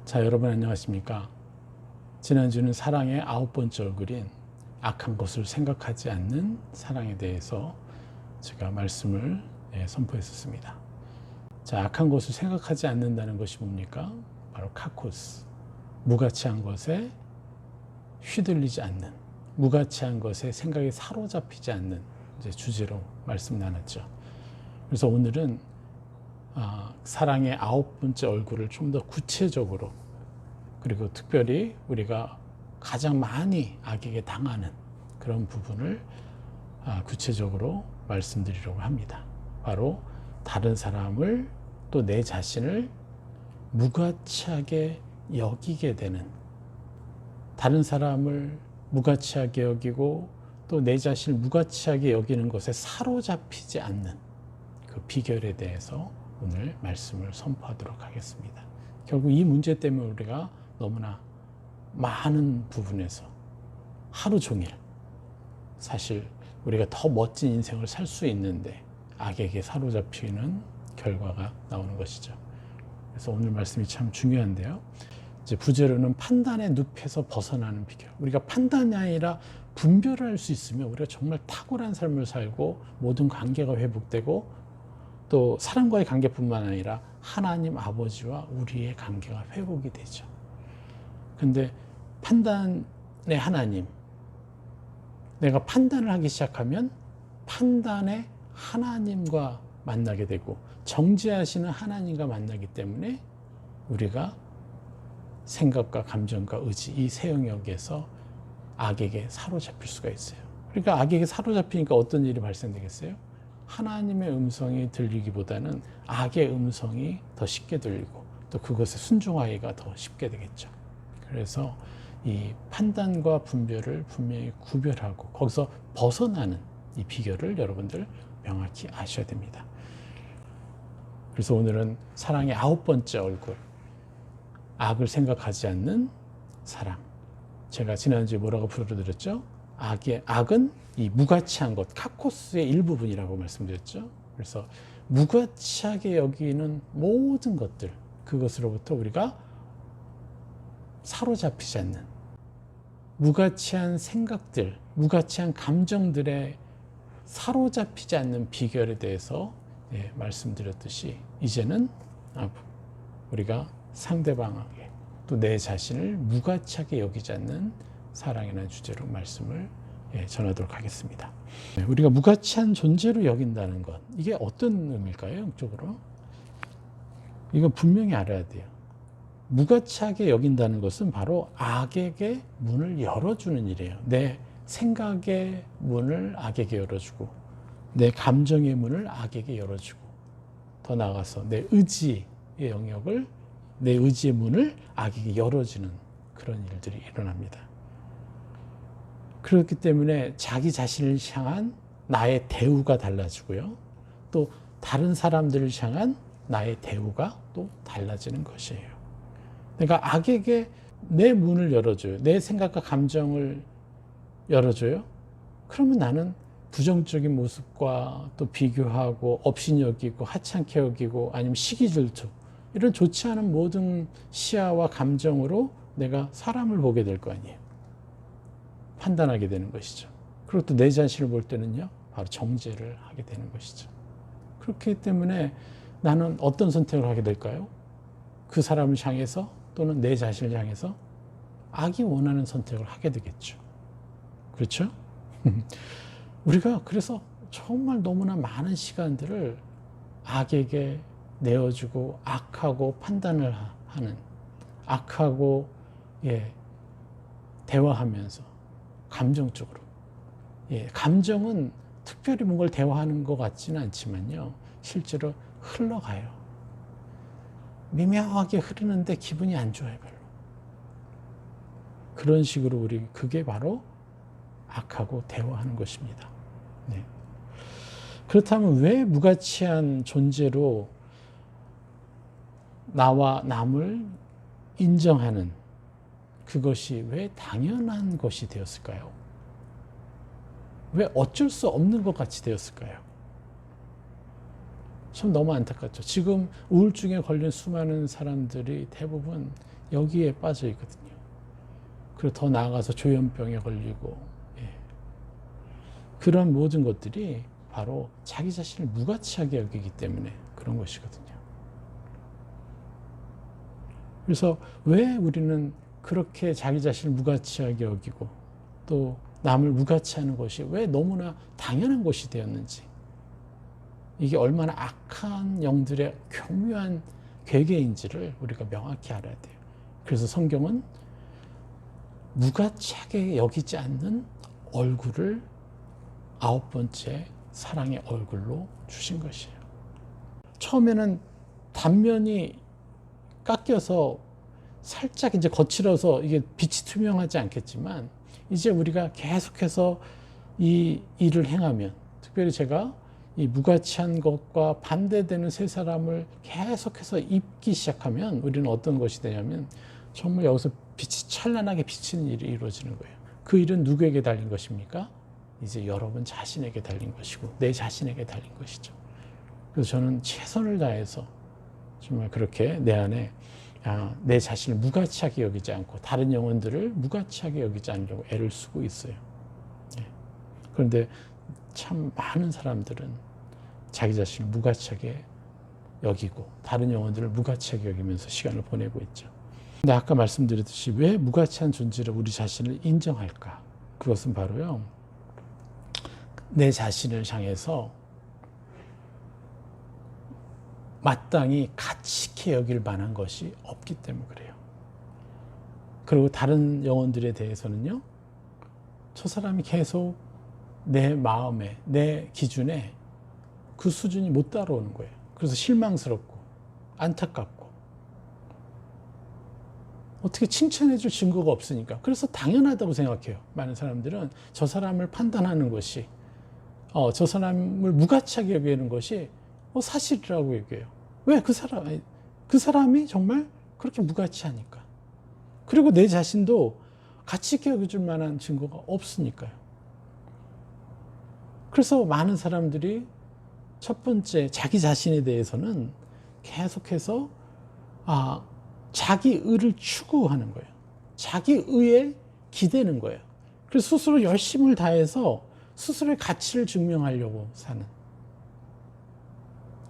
자, 여러분 안녕하십니까? 지난주는 사랑의 9번째 얼굴인 악한 것을 생각하지 않는 사랑에 대해서 제가 말씀을 선포했었습니다. 자, 악한 것을 생각하지 않는다는 것이 뭡니까? 바로 카코스, 무가치한 것에 휘둘리지 않는, 무가치한 것에 생각이 사로잡히지 않는 주제로 말씀 나눴죠. 그래서 오늘은 사랑의 9번째 얼굴을 좀 더 구체적으로, 그리고 특별히 우리가 가장 많이 악에게 당하는 그런 부분을 구체적으로 말씀드리려고 합니다. 바로 다른 사람을 또 내 자신을 무가치하게 여기게 되는, 다른 사람을 무가치하게 여기고 또 내 자신을 무가치하게 여기는 것에 사로잡히지 않는 그 비결에 대해서 오늘 말씀을 선포하도록 하겠습니다. 결국 이 문제 때문에 우리가 너무나 많은 부분에서 하루 종일 사실 우리가 더 멋진 인생을 살 수 있는데 악에게 사로잡히는 결과가 나오는 것이죠. 그래서 오늘 말씀이 참 중요한데요. 이제 부제로는 판단의 늪에서 벗어나는 비결. 우리가 판단이 아니라 분별을 할 수 있으면 우리가 정말 탁월한 삶을 살고 모든 관계가 회복되고 또 사람과의 관계뿐만 아니라 하나님 아버지와 우리의 관계가 회복이 되죠. 근데 판단의 하나님, 내가 판단을 하기 시작하면 판단의 하나님과 만나게 되고 정죄하시는 하나님과 만나기 때문에 우리가 생각과 감정과 의지, 이 세 영역에서 악에게 사로잡힐 수가 있어요. 그러니까 악에게 사로잡히니까 어떤 일이 발생되겠어요? 하나님의 음성이 들리기보다는 악의 음성이 더 쉽게 들리고 또 그것에 순종하기가 더 쉽게 되겠죠. 그래서 이 판단과 분별을 분명히 구별하고 거기서 벗어나는 이 비결을 여러분들 명확히 아셔야 됩니다. 그래서 오늘은 사랑의 9번째 얼굴, 악을 생각하지 않는 사랑. 제가 지난주에 뭐라고 풀어드렸죠? 악은 이 무가치한 것, 카코스의 일부분이라고 말씀드렸죠. 그래서 무가치하게 여기는 모든 것들, 그것으로부터 우리가 사로잡히지 않는 무가치한 생각들, 무가치한 감정들에 사로잡히지 않는 비결에 대해서 말씀드렸듯이 이제는 우리가 상대방에게 또 내 자신을 무가치하게 여기지 않는 사랑이라는 주제로 말씀을 전하도록 하겠습니다. 우리가 무가치한 존재로 여긴다는 것, 이게 어떤 의미일까요? 영적으로? 이건 분명히 알아야 돼요. 무가치하게 여긴다는 것은 바로 악에게 문을 열어주는 일이에요. 내 생각의 문을 악에게 열어주고 내 감정의 문을 악에게 열어주고 더 나아가서 내 의지의 영역을, 내 의지의 문을 악에게 열어주는 그런 일들이 일어납니다. 그렇기 때문에 자기 자신을 향한 나의 대우가 달라지고요. 또 다른 사람들을 향한 나의 대우가 또 달라지는 것이에요. 그러니까 악에게 내 문을 열어줘요. 내 생각과 감정을 열어줘요. 그러면 나는 부정적인 모습과 또 비교하고 업신여기고 하찮게 여기고 아니면 시기질투, 이런 좋지 않은 모든 시야와 감정으로 내가 사람을 보게 될 거 아니에요. 판단하게 되는 것이죠. 그리고 또 내 자신을 볼 때는요, 바로 정죄를 하게 되는 것이죠. 그렇기 때문에 나는 어떤 선택을 하게 될까요? 그 사람을 향해서 또는 내 자신을 향해서 악이 원하는 선택을 하게 되겠죠. 그렇죠? 우리가 그래서 정말 너무나 많은 시간들을 악에게 내어주고 악하고 판단을 하는, 악하고 대화하면서 감정적으로, 감정은 특별히 뭔가를 대화하는 것 같지는 않지만요, 실제로 흘러가요. 미묘하게 흐르는데 기분이 안 좋아요, 별로. 그런 식으로 그게 바로 악하고 대화하는 것입니다. 그렇다면 왜 무가치한 존재로 나와 남을 인정하는 그것이 왜 당연한 것이 되었을까요? 왜 어쩔 수 없는 것 같이 되었을까요? 참 너무 안타깝죠. 지금 우울증에 걸린 수많은 사람들이 대부분 여기에 빠져 있거든요. 그리고 더 나아가서 조현병에 걸리고, 예. 그런 모든 것들이 바로 자기 자신을 무가치하게 여기기 때문에 그런 것이거든요. 그래서 왜 우리는 그렇게 자기 자신을 무가치하게 여기고 또 남을 무가치하는 것이 왜 너무나 당연한 것이 되었는지, 이게 얼마나 악한 영들의 교묘한 괴계인지를 우리가 명확히 알아야 돼요. 그래서 성경은 무가치하게 여기지 않는 얼굴을 9번째 사랑의 얼굴로 주신 것이에요. 처음에는 단면이 깎여서 살짝 이제 거칠어서 이게 빛이 투명하지 않겠지만, 이제 우리가 계속해서 이 일을 행하면, 특별히 제가 이 무가치한 것과 반대되는 세 사람을 계속해서 입기 시작하면 우리는 어떤 것이 되냐면 정말 여기서 빛이 찬란하게 비치는 일이 이루어지는 거예요. 그 일은 누구에게 달린 것입니까? 이제 여러분 자신에게 달린 것이고 내 자신에게 달린 것이죠. 그래서 저는 최선을 다해서 정말 그렇게 내 안에 내 자신을 무가치하게 여기지 않고 다른 영혼들을 무가치하게 여기지 않으려고 애를 쓰고 있어요. 그런데 참 많은 사람들은 자기 자신을 무가치하게 여기고 다른 영혼들을 무가치하게 여기면서 시간을 보내고 있죠. 근데 아까 말씀드렸듯이 왜 무가치한 존재로 우리 자신을 인정할까? 그것은 바로요, 내 자신을 향해서 마땅히 가치 있게 여길 만한 것이 없기 때문에 그래요. 그리고 다른 영혼들에 대해서는요, 저 사람이 계속 내 마음에, 내 기준에 그 수준이 못 따라오는 거예요. 그래서 실망스럽고 안타깝고 어떻게 칭찬해 줄 증거가 없으니까. 그래서 당연하다고 생각해요. 많은 사람들은 저 사람을 판단하는 것이, 저 사람을 무가치하게 여기는 것이 사실이라고 얘기해요. 왜? 그 사람이 정말 그렇게 무가치하니까. 그리고 내 자신도 가치 있게 여겨줄 만한 증거가 없으니까요. 그래서 많은 사람들이 첫 번째 자기 자신에 대해서는 계속해서 자기 의를 추구하는 거예요. 자기 의에 기대는 거예요. 그래서 스스로 열심을 다해서 스스로의 가치를 증명하려고 사는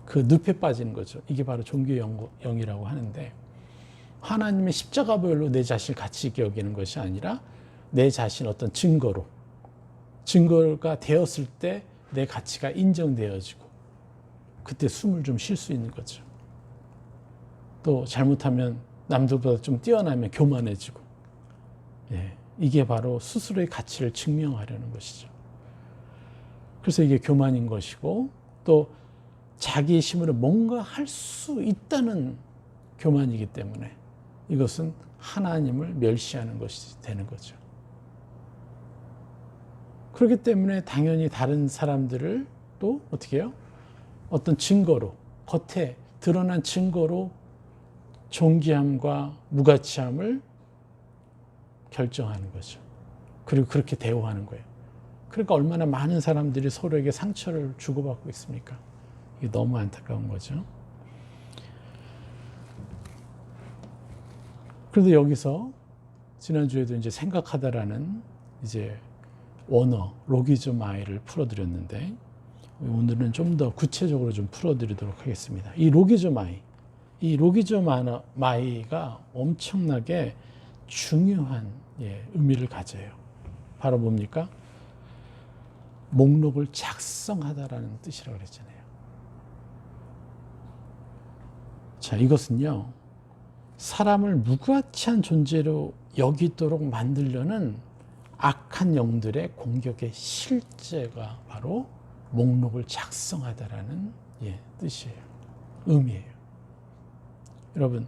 그 늪에 빠지는 거죠. 이게 바로 종교의 영이라고 하는데, 하나님의 십자가별로 내 자신을 가치 있게 여기는 것이 아니라 내 자신 어떤 증거가 되었을 때 내 가치가 인정되어지고 그때 숨을 좀 쉴 수 있는 거죠. 또 잘못하면 남들보다 좀 뛰어나면 교만해지고, 이게 바로 스스로의 가치를 증명하려는 것이죠. 그래서 이게 교만인 것이고, 또 자기의 힘으로 뭔가 할 수 있다는 교만이기 때문에 이것은 하나님을 멸시하는 것이 되는 거죠. 그렇기 때문에 당연히 다른 사람들을 또 어떻게 해요? 어떤 증거로, 겉에 드러난 증거로 존귀함과 무가치함을 결정하는 거죠. 그리고 그렇게 대우하는 거예요. 그러니까 얼마나 많은 사람들이 서로에게 상처를 주고받고 있습니까? 이게 너무 안타까운 거죠. 그런데 여기서 지난주에도 이제 생각하다라는 이제 원어, 로기즈마이를 풀어드렸는데, 오늘은 좀 더 구체적으로 좀 풀어드리도록 하겠습니다. 이 로기즈마이가 엄청나게 중요한 의미를 가져요. 바로 뭡니까? 목록을 작성하다라는 뜻이라고 그랬잖아요. 자, 이것은요, 사람을 무가치한 존재로 여기도록 만들려는 악한 영들의 공격의 실제가 바로 목록을 작성하다라는 뜻이에요. 의미예요. 여러분,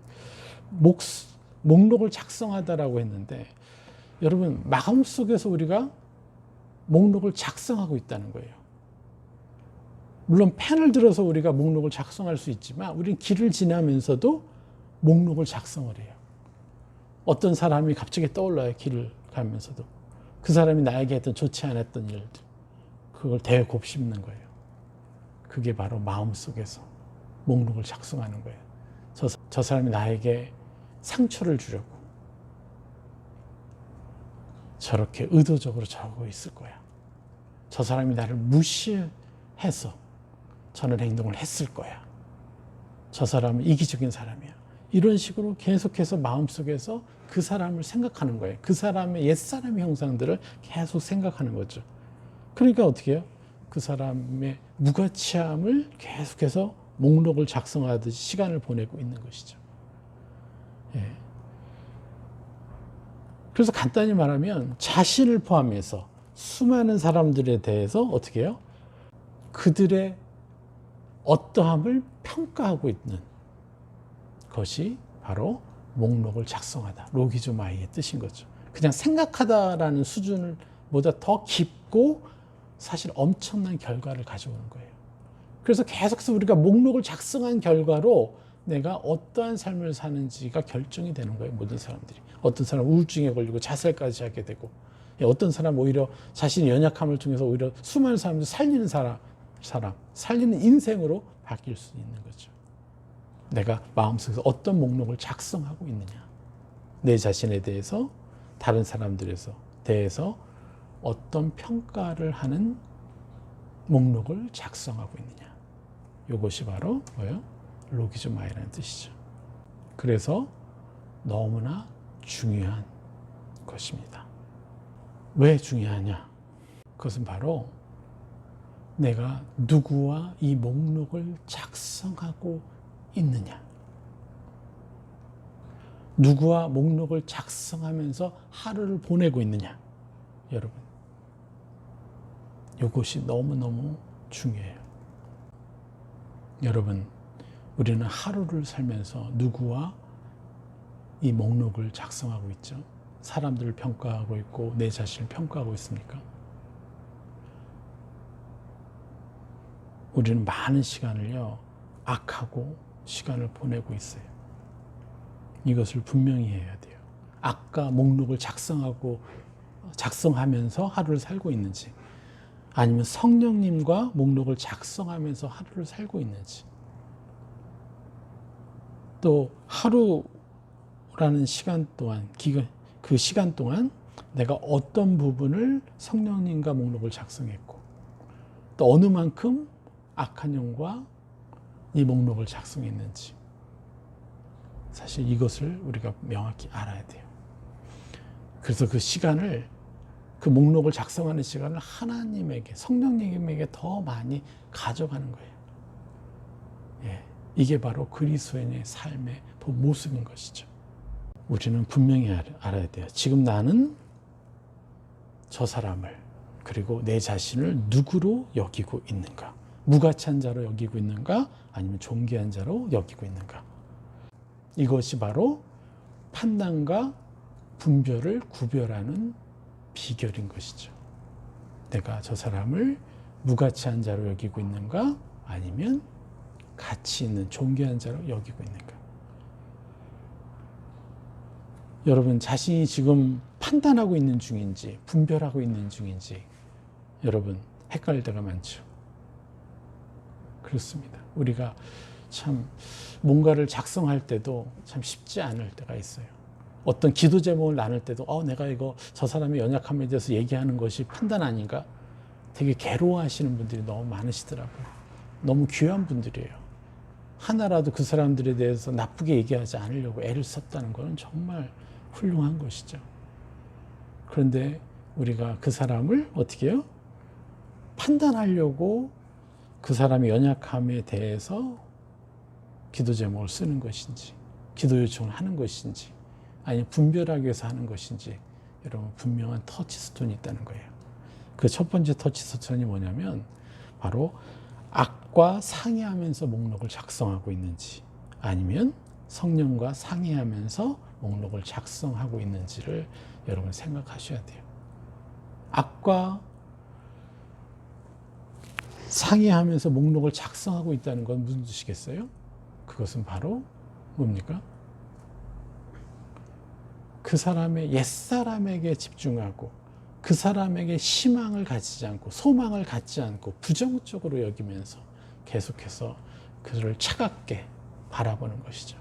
목록을 작성하다라고 했는데, 여러분 마음속에서 우리가 목록을 작성하고 있다는 거예요. 물론 펜을 들어서 우리가 목록을 작성할 수 있지만 우리는 길을 지나면서도 목록을 작성을 해요. 어떤 사람이 갑자기 떠올라요. 길을 가면서도. 그 사람이 나에게 했던 좋지 않았던 일들, 그걸 되곱씹는 거예요. 그게 바로 마음속에서 목록을 작성하는 거예요. 저 사람이 나에게 상처를 주려고 저렇게 의도적으로 저러고 있을 거야. 저 사람이 나를 무시해서 저런 행동을 했을 거야. 저 사람은 이기적인 사람이야. 이런 식으로 계속해서 마음속에서 그 사람을 생각하는 거예요. 그 사람의 옛사람의 형상들을 계속 생각하는 거죠. 그러니까 어떻게 해요? 그 사람의 무가치함을 계속해서 목록을 작성하듯이 시간을 보내고 있는 것이죠. 예. 그래서 간단히 말하면 자신을 포함해서 수많은 사람들에 대해서 어떻게 해요? 그들의 어떠함을 평가하고 있는 것이 바로 목록을 작성하다. 로기조마이의 뜻인 거죠. 그냥 생각하다라는 수준보다 더 깊고 사실 엄청난 결과를 가져오는 거예요. 그래서 계속해서 우리가 목록을 작성한 결과로 내가 어떠한 삶을 사는지가 결정이 되는 거예요. 모든 사람들이. 어떤 사람 우울증에 걸리고 자살까지 하게 되고, 어떤 사람 오히려 자신의 연약함을 통해서 오히려 수많은 사람들 살리는 살리는 인생으로 바뀔 수 있는 거죠. 내가 마음속에서 어떤 목록을 작성하고 있느냐. 내 자신에 대해서, 다른 사람들에 대해서 어떤 평가를 하는 목록을 작성하고 있느냐. 이것이 바로 뭐예요? 로기조마이라는 뜻이죠. 그래서 너무나 중요한 것입니다. 왜 중요하냐? 그것은 바로 내가 누구와 이 목록을 작성하고 있느냐. 누구와 목록을 작성하면서 하루를 보내고 있느냐. 여러분, 이것이 너무너무 중요해요. 여러분, 우리는 하루를 살면서 누구와 이 목록을 작성하고 있죠. 사람들을 평가하고 있고 내 자신을 평가하고 있습니까? 우리는 많은 시간을요, 악하고 시간을 보내고 있어요. 이것을 분명히 해야 돼요. 악과 목록을 작성하면서 하루를 살고 있는지, 아니면 성령님과 목록을 작성하면서 하루를 살고 있는지, 또 하루라는 시간 동안, 그 시간 동안 내가 어떤 부분을 성령님과 목록을 작성했고, 또 어느 만큼 악한 영과 이 목록을 작성했는지, 사실 이것을 우리가 명확히 알아야 돼요. 그래서 그 시간을, 그 목록을 작성하는 시간을 하나님에게, 성령님에게 더 많이 가져가는 거예요. 예, 이게 바로 그리스도인의 삶의 모습인 것이죠. 우리는 분명히 알아야 돼요. 지금 나는 저 사람을, 그리고 내 자신을 누구로 여기고 있는가? 무가치한 자로 여기고 있는가? 아니면 존귀한 자로 여기고 있는가? 이것이 바로 판단과 분별을 구별하는 비결인 것이죠. 내가 저 사람을 무가치한 자로 여기고 있는가? 아니면 가치 있는 존귀한 자로 여기고 있는가? 여러분, 자신이 지금 판단하고 있는 중인지 분별하고 있는 중인지 여러분 헷갈릴 때가 많죠. 그렇습니다. 우리가 참 뭔가를 작성할 때도 참 쉽지 않을 때가 있어요. 어떤 기도 제목을 나눌 때도 내가 이거 저 사람의 연약함에 대해서 얘기하는 것이 판단 아닌가? 되게 괴로워하시는 분들이 너무 많으시더라고요. 너무 귀한 분들이에요. 하나라도 그 사람들에 대해서 나쁘게 얘기하지 않으려고 애를 썼다는 것은 정말 훌륭한 것이죠. 그런데 우리가 그 사람을 어떻게 해요? 판단하려고 그 사람의 연약함에 대해서 기도 제목을 쓰는 것인지, 기도 요청을 하는 것인지, 아니면 분별하기 위해서 하는 것인지, 여러분 분명한 터치스톤이 있다는 거예요. 그 첫 번째 터치스톤이 뭐냐면 바로 악과 상의하면서 목록을 작성하고 있는지, 아니면 성령과 상의하면서 목록을 작성하고 있는지를 여러분 생각하셔야 돼요. 악과 상의하면서 목록을 작성하고 있다는 건 무슨 뜻이겠어요? 그것은 바로 뭡니까? 그 사람의 옛사람에게 집중하고 그 사람에게 희망을 가지지 않고 소망을 갖지 않고 부정적으로 여기면서 계속해서 그를 차갑게 바라보는 것이죠.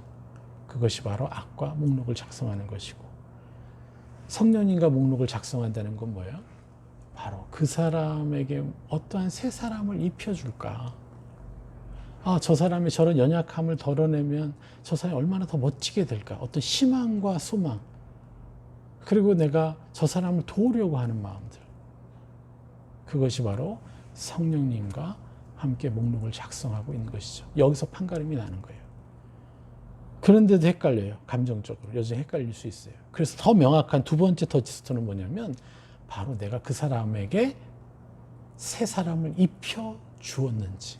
그것이 바로 악과 목록을 작성하는 것이고, 성령님과 목록을 작성한다는 건 뭐예요? 바로 그 사람에게 어떠한 새 사람을 입혀줄까? 저 사람이 저런 연약함을 덜어내면 저 사람이 얼마나 더 멋지게 될까? 어떤 희망과 소망, 그리고 내가 저 사람을 도우려고 하는 마음들, 그것이 바로 성령님과 함께 목록을 작성하고 있는 것이죠. 여기서 판가름이 나는 거예요. 그런데도 헷갈려요. 감정적으로 여전히 헷갈릴 수 있어요. 그래서 더 명확한 두 번째 터치스톤은 뭐냐면, 바로 내가 그 사람에게 새 사람을 입혀 주었는지,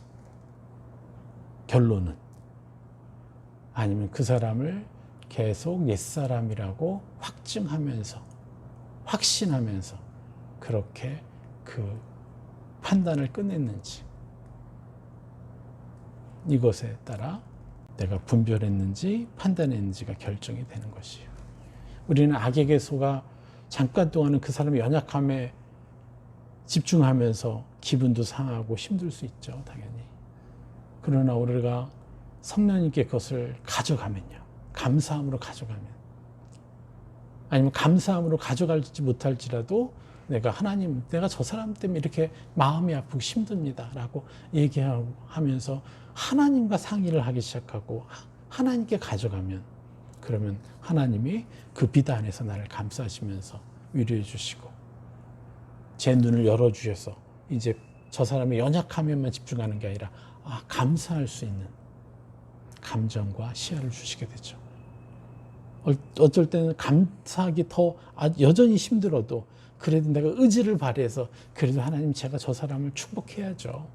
결론은, 아니면 그 사람을 계속 옛사람이라고 확증하면서, 확신하면서 그렇게 그 판단을 끝냈는지, 이것에 따라 내가 분별했는지 판단했는지가 결정이 되는 것이에요. 우리는 악에게 속아 잠깐 동안은 그 사람의 연약함에 집중하면서 기분도 상하고 힘들 수 있죠, 당연히. 그러나 우리가 성령님께 그것을 가져가면요, 감사함으로 가져가면, 아니면 감사함으로 가져갈지 못할지라도 내가 하나님, 내가 저 사람 때문에 이렇게 마음이 아프고 힘듭니다 라고 얘기하면서 하나님과 상의를 하기 시작하고 하나님께 가져가면, 그러면 하나님이 그 비단 안에서 나를 감싸시면서 위로해 주시고 제 눈을 열어주셔서 이제 저 사람의 연약함에만 집중하는 게 아니라 감사할 수 있는 감정과 시야를 주시게 되죠. 어쩔 때는 감사하기 더 여전히 힘들어도 그래도 내가 의지를 발휘해서 그래도 하나님, 제가 저 사람을 축복해야죠.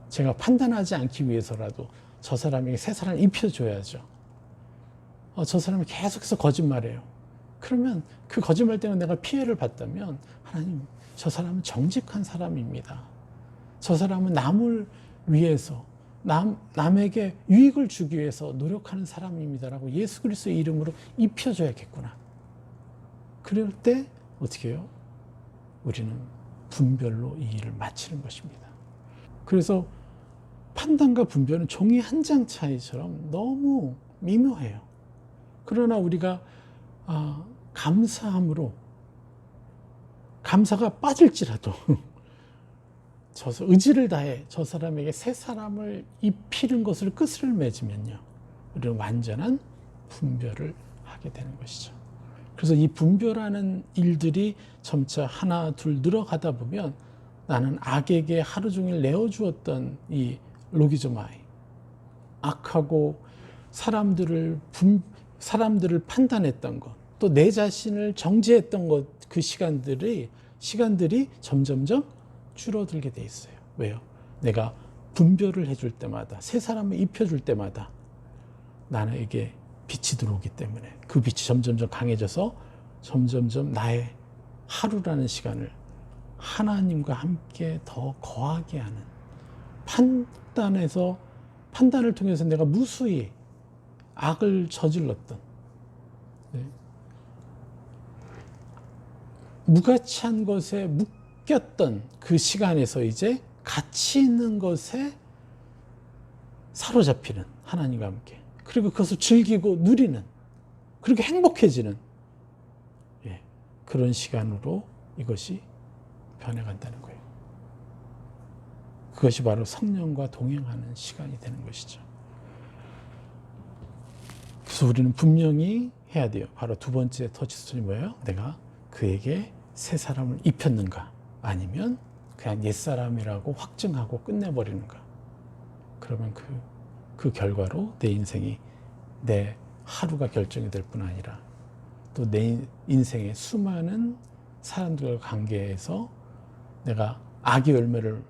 제가 판단하지 않기 위해서라도 저 사람에게 새 사람을 입혀줘야죠. 저 사람이 계속해서 거짓말해요. 그러면 그 거짓말 때문에 내가 피해를 봤다면, 하나님, 저 사람은 정직한 사람입니다. 저 사람은 남을 위해서, 남에게 유익을 주기 위해서 노력하는 사람입니다라고 예수 그리스도의 이름으로 입혀줘야겠구나. 그럴 때 어떻게 해요? 우리는 분별로 이 일을 마치는 것입니다. 그래서 판단과 분별은 종이 한 장 차이처럼 너무 미묘해요. 그러나 우리가 감사함으로, 감사가 빠질지라도 의지를 다해 저 사람에게 새 사람을 입히는 것을 끝을 맺으면요, 우리는 완전한 분별을 하게 되는 것이죠. 그래서 이 분별하는 일들이 점차 하나 둘 늘어가다 보면, 나는 악에게 하루 종일 내어주었던 이 로기조마이, 악하고 사람들을 판단했던 것, 또 내 자신을 정죄했던 것, 그 시간들이 점점점 줄어들게 돼 있어요. 왜요? 내가 분별을 해줄 때마다, 새 사람을 입혀줄 때마다 나에게 빛이 들어오기 때문에 그 빛이 점점점 강해져서 점점점 나의 하루라는 시간을 하나님과 함께 더 거하게 하는, 판단을 통해서 내가 무수히 악을 저질렀던, 무가치한 것에 묶였던 그 시간에서 이제 가치 있는 것에 사로잡히는, 하나님과 함께, 그리고 그것을 즐기고 누리는, 그렇게 행복해지는 그런 시간으로 이것이 변해간다는 거예요. 그것이 바로 성령과 동행하는 시간이 되는 것이죠. 그래서 우리는 분명히 해야 돼요. 바로 두 번째 터치스톤이 뭐예요? 내가 그에게 새 사람을 입혔는가, 아니면 그냥 옛사람이라고 확증하고 끝내버리는가. 그러면 그 결과로 내 인생이, 내 하루가 결정이 될 뿐 아니라 또 내 인생의 수많은 사람들과 관계에서 내가 악의 열매를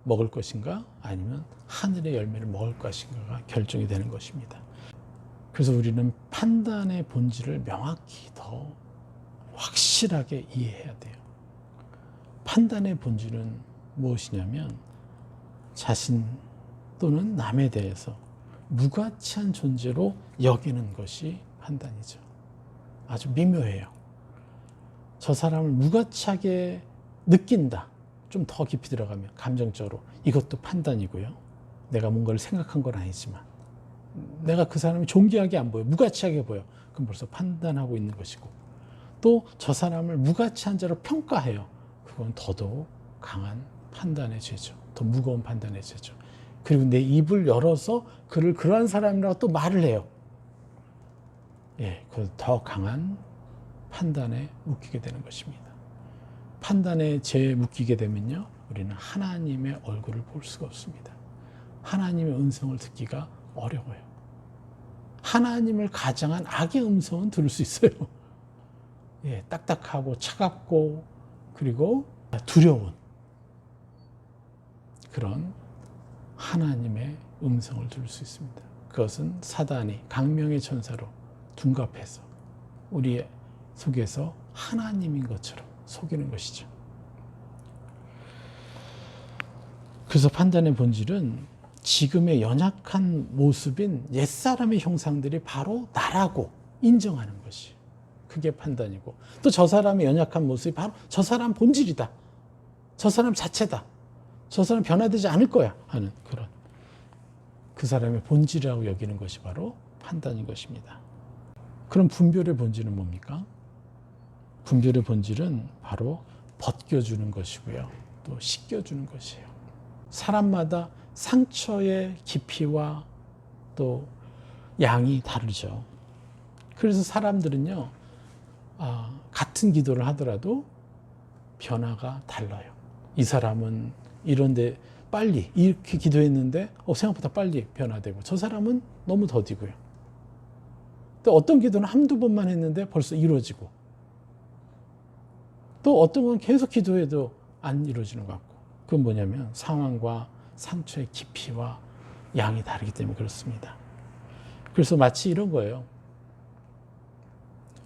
먹을 것인가, 아니면 하늘의 열매를 먹을 것인가가 결정이 되는 것입니다. 그래서 우리는 판단의 본질을 명확히 더 확실하게 이해해야 돼요. 판단의 본질은 무엇이냐면, 자신 또는 남에 대해서 무가치한 존재로 여기는 것이 판단이죠. 아주 미묘해요. 저 사람을 무가치하게 느낀다. 좀 더 깊이 들어가면 감정적으로, 이것도 판단이고요. 내가 뭔가를 생각한 건 아니지만 내가 그 사람이 존귀하게 안 보여. 무가치하게 보여. 그럼 벌써 판단하고 있는 것이고, 또 저 사람을 무가치한 자로 평가해요. 그건 더더욱 강한 판단의 죄죠. 더 무거운 판단의 죄죠. 그리고 내 입을 열어서 그를 그러한 사람이라고 또 말을 해요. 예, 그 더 강한 판단에 묶이게 되는 것입니다. 판단의 죄에 묶이게 되면요, 우리는 하나님의 얼굴을 볼 수가 없습니다. 하나님의 음성을 듣기가 어려워요. 하나님을 가장한 악의 음성은 들을 수 있어요. 예, 딱딱하고 차갑고 그리고 두려운 그런 하나님의 음성을 들을 수 있습니다. 그것은 사단이 강명의 천사로 둔갑해서 우리 속에서 하나님인 것처럼 속이는 것이죠. 그래서 판단의 본질은 지금의 연약한 모습인 옛사람의 형상들이 바로 나라고 인정하는 것이, 그게 판단이고, 또 저 사람의 연약한 모습이 바로 저 사람 본질이다, 저 사람 자체다, 저 사람 변화되지 않을 거야 하는 그런 그 사람의 본질이라고 여기는 것이 바로 판단인 것입니다. 그럼 분별의 본질은 뭡니까? 분별의 본질은 바로 벗겨주는 것이고요, 또 씻겨주는 것이에요. 사람마다 상처의 깊이와 또 양이 다르죠. 그래서 사람들은요, 같은 기도를 하더라도 변화가 달라요. 이 사람은 이런데 빨리 이렇게 기도했는데 생각보다 빨리 변화되고, 저 사람은 너무 더디고요. 또 어떤 기도는 한두 번만 했는데 벌써 이루어지고, 또 어떤 건 계속 기도해도 안 이루어지는 것 같고, 그건 뭐냐면 상황과 상처의 깊이와 양이 다르기 때문에 그렇습니다. 그래서 마치 이런 거예요.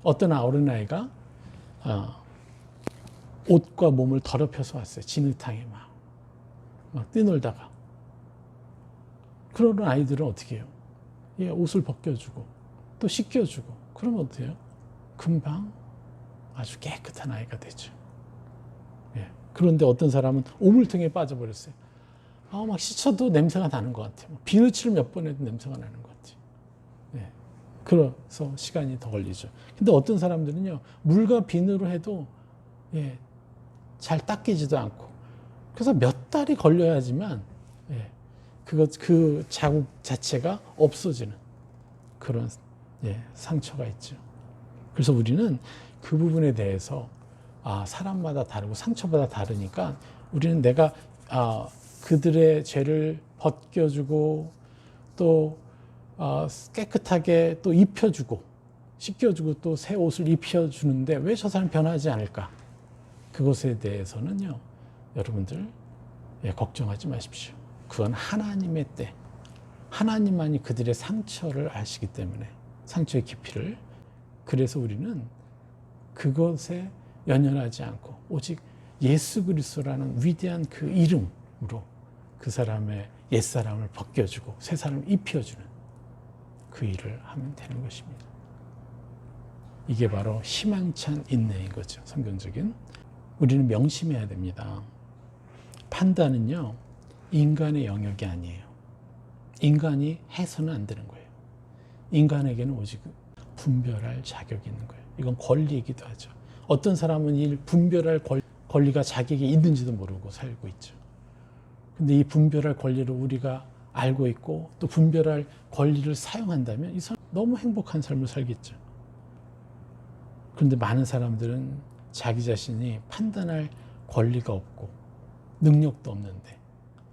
어떤 어린아이가 옷과 몸을 더럽혀서 왔어요. 진흙탕에 막 뛰놀다가. 그런 아이들은 어떻게 해요? 옷을 벗겨주고 또 씻겨주고, 그러면 어떻게 해요? 금방 아주 깨끗한 아이가 되죠. 그런데 어떤 사람은 오물통에 빠져버렸어요. 막 씻어도 냄새가 나는 것 같아요. 비누칠을 몇 번 해도 냄새가 나는 것 같아요. 그래서 시간이 더 걸리죠. 근데 어떤 사람들은요, 물과 비누로 해도 잘 닦이지도 않고, 그래서 몇 달이 걸려야지만 그 자국 자체가 없어지는 그런 상처가 있죠. 그래서 우리는 그 부분에 대해서 사람마다 다르고 상처마다 다르니까 우리는 내가 그들의 죄를 벗겨주고 또 깨끗하게 또 입혀주고 씻겨주고 또 새 옷을 입혀주는데 왜 저 사람 변하지 않을까? 그것에 대해서는요, 여러분들 걱정하지 마십시오. 그건 하나님의 때, 하나님만이 그들의 상처를 아시기 때문에, 상처의 깊이를. 그래서 우리는 그것에 연연하지 않고 오직 예수 그리스도라는 위대한 그 이름으로 그 사람의 옛사람을 벗겨주고 새 사람을 입혀주는 그 일을 하면 되는 것입니다. 이게 바로 희망찬 인내인 거죠. 성경적인. 우리는 명심해야 됩니다. 판단은요, 인간의 영역이 아니에요. 인간이 해서는 안 되는 거예요. 인간에게는 오직 분별할 자격이 있는 거예요. 이건 권리이기도 하죠. 어떤 사람은 이 분별할 권리가 자기에게 있는지도 모르고 살고 있죠. 근데 이 분별할 권리를 우리가 알고 있고 또 분별할 권리를 사용한다면 이 사람 너무 행복한 삶을 살겠죠. 그런데 많은 사람들은 자기 자신이 판단할 권리가 없고 능력도 없는데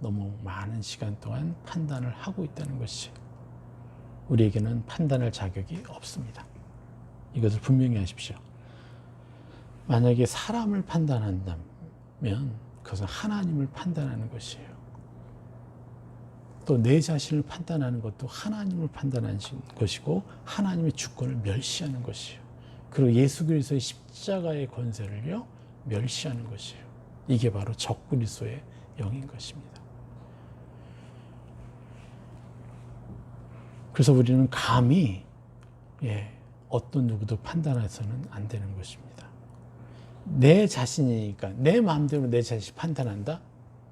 너무 많은 시간 동안 판단을 하고 있다는 것이, 우리에게는 판단할 자격이 없습니다. 이것을 분명히 하십시오. 만약에 사람을 판단한다면 그것은 하나님을 판단하는 것이에요. 또 내 자신을 판단하는 것도 하나님을 판단하는 것이고 하나님의 주권을 멸시하는 것이에요. 그리고 예수 그리스도의 십자가의 권세를요, 멸시하는 것이에요. 이게 바로 적그리스도의 영인 것입니다. 그래서 우리는 감히 어떤 누구도 판단해서는 안 되는 것입니다. 내 자신이니까 내 마음대로 내 자신이 판단한다?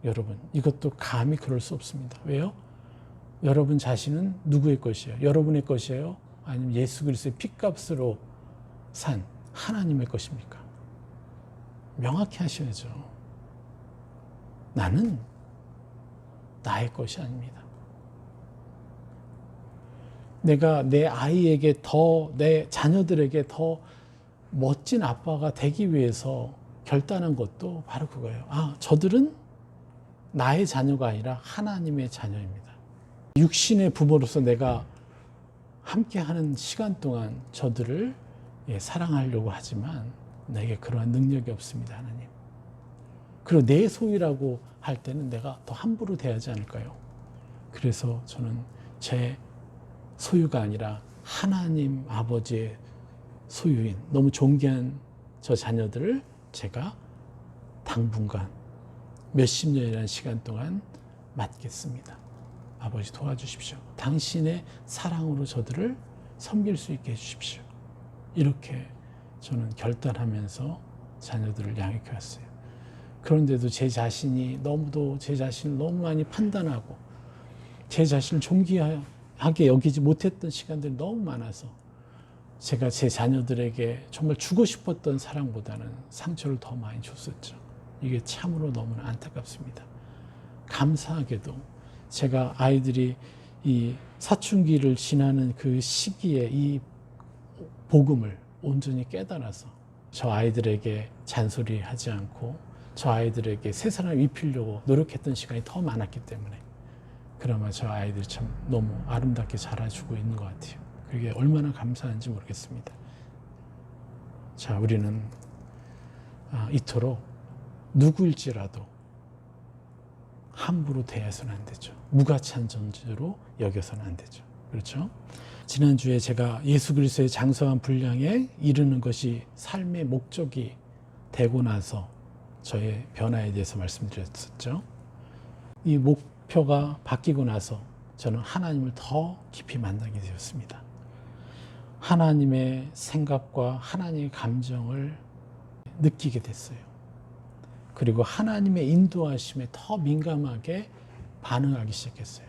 여러분, 이것도 감히 그럴 수 없습니다. 왜요? 여러분 자신은 누구의 것이에요? 여러분의 것이에요? 아니면 예수 그리스도의 핏값으로 산 하나님의 것입니까? 명확히 하셔야죠. 나는 나의 것이 아닙니다. 내가 내 아이에게 더, 내 자녀들에게 더 멋진 아빠가 되기 위해서 결단한 것도 바로 그거예요. 저들은 나의 자녀가 아니라 하나님의 자녀입니다. 육신의 부모로서 내가 함께하는 시간 동안 저들을 사랑하려고 하지만 내게 그러한 능력이 없습니다, 하나님. 그리고 내 소유라고 할 때는 내가 더 함부로 대하지 않을까요? 그래서 저는 제 소유가 아니라 하나님 아버지의 소유인 너무 존귀한 저 자녀들을 제가 당분간 몇십 년이라는 시간 동안 맡겠습니다. 아버지 도와주십시오. 당신의 사랑으로 저들을 섬길 수 있게 해주십시오. 이렇게 저는 결단하면서 자녀들을 양육해 왔어요. 그런데도 제 자신이 너무도 제 자신을 너무 많이 판단하고 제 자신을 존귀하게 여기지 못했던 시간들이 너무 많아서 제가 제 자녀들에게 정말 주고 싶었던 사랑보다는 상처를 더 많이 줬었죠. 이게 참으로 너무나 안타깝습니다. 감사하게도 제가 아이들이 이 사춘기를 지나는 그 시기에 이 복음을 온전히 깨달아서 저 아이들에게 잔소리하지 않고 저 아이들에게 새 사랑을 입히려고 노력했던 시간이 더 많았기 때문에 그나마 저 아이들이 참 너무 아름답게 자라주고 있는 것 같아요. 그게 얼마나 감사한지 모르겠습니다. 자, 우리는 이토록 누구일지라도 함부로 대해서는 안 되죠. 무가치한 존재로 여겨서는 안 되죠. 그렇죠? 지난주에 제가 예수 그리스도의 장성한 분량에 이르는 것이 삶의 목적이 되고 나서 저의 변화에 대해서 말씀드렸었죠. 이 목표가 바뀌고 나서 저는 하나님을 더 깊이 만나게 되었습니다. 하나님의 생각과 하나님의 감정을 느끼게 됐어요. 그리고 하나님의 인도하심에 더 민감하게 반응하기 시작했어요.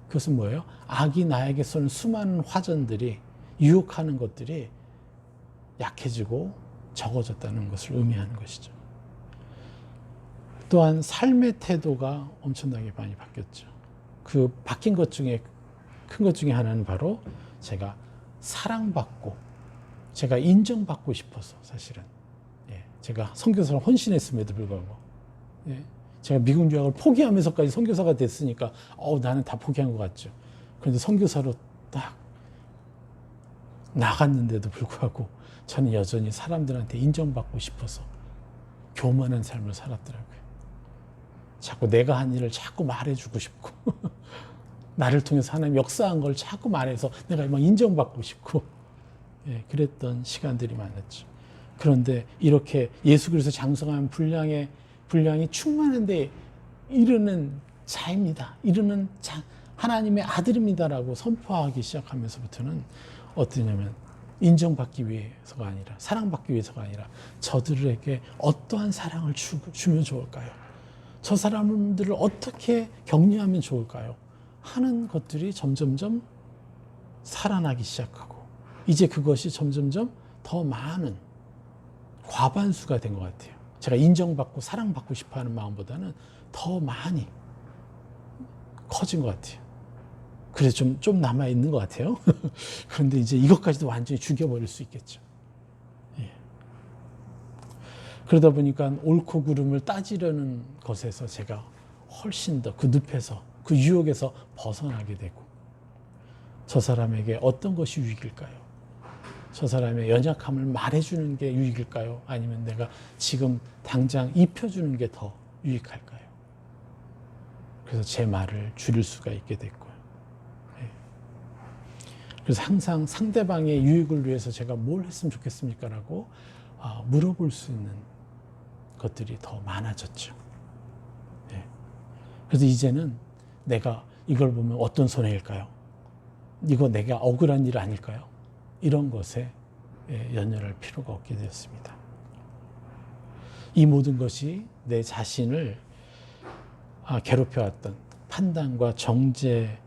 그것은 뭐예요? 악이 나에게 쏘는 수많은 화전들이, 유혹하는 것들이 약해지고 적어졌다는 것을 의미하는 것이죠. 또한 삶의 태도가 엄청나게 많이 바뀌었죠. 그 바뀐 것 중에 큰 것 중에 하나는 바로 제가 사랑받고 제가 인정받고 싶어서 사실은 제가 선교사로 헌신했음에도 불구하고 제가 미국 유학을 포기하면서까지 선교사가 됐으니까 나는 다 포기한 것 같죠. 그런데 선교사로 딱 나갔는데도 불구하고 저는 여전히 사람들한테 인정받고 싶어서 교만한 삶을 살았더라고요. 자꾸 내가 한 일을 자꾸 말해주고 싶고 나를 통해서 하나님 역사한 걸 자꾸 말해서 내가 막 인정받고 싶고 그랬던 시간들이 많았죠. 그런데 이렇게 예수 그리스도 장성한 분량이 충만한데 이르는 자입니다. 이르는 자, 하나님의 아들입니다라고 선포하기 시작하면서부터는 어떠냐면 인정받기 위해서가 아니라 사랑받기 위해서가 아니라 저들에게 어떠한 사랑을 주면 좋을까요? 저 사람들을 어떻게 격려하면 좋을까요? 하는 것들이 점점점 살아나기 시작하고 이제 그것이 점점점 더 많은 과반수가 된 것 같아요. 제가 인정받고 사랑받고 싶어하는 마음보다는 더 많이 커진 것 같아요. 그래서 좀 남아있는 것 같아요. 그런데 이제 이것까지도 완전히 죽여버릴 수 있겠죠. 그러다 보니까 옳고 그름을 따지려는 것에서 제가 훨씬 더 그 늪에서 그 유혹에서 벗어나게 되고 저 사람에게 어떤 것이 유익일까요? 저 사람의 연약함을 말해주는 게 유익일까요? 아니면 내가 지금 당장 입혀주는 게 더 유익할까요? 그래서 제 말을 줄일 수가 있게 됐고요. 그래서 항상 상대방의 유익을 위해서 제가 뭘 했으면 좋겠습니까? 라고 물어볼 수 있는 것들이 더 많아졌죠. 그래서 이제는 내가 이걸 보면 어떤 손해일까요? 이거 내가 억울한 일 아닐까요? 이런 것에 연연할 필요가 없게 되었습니다. 이 모든 것이 내 자신을 괴롭혀왔던 판단과 정죄의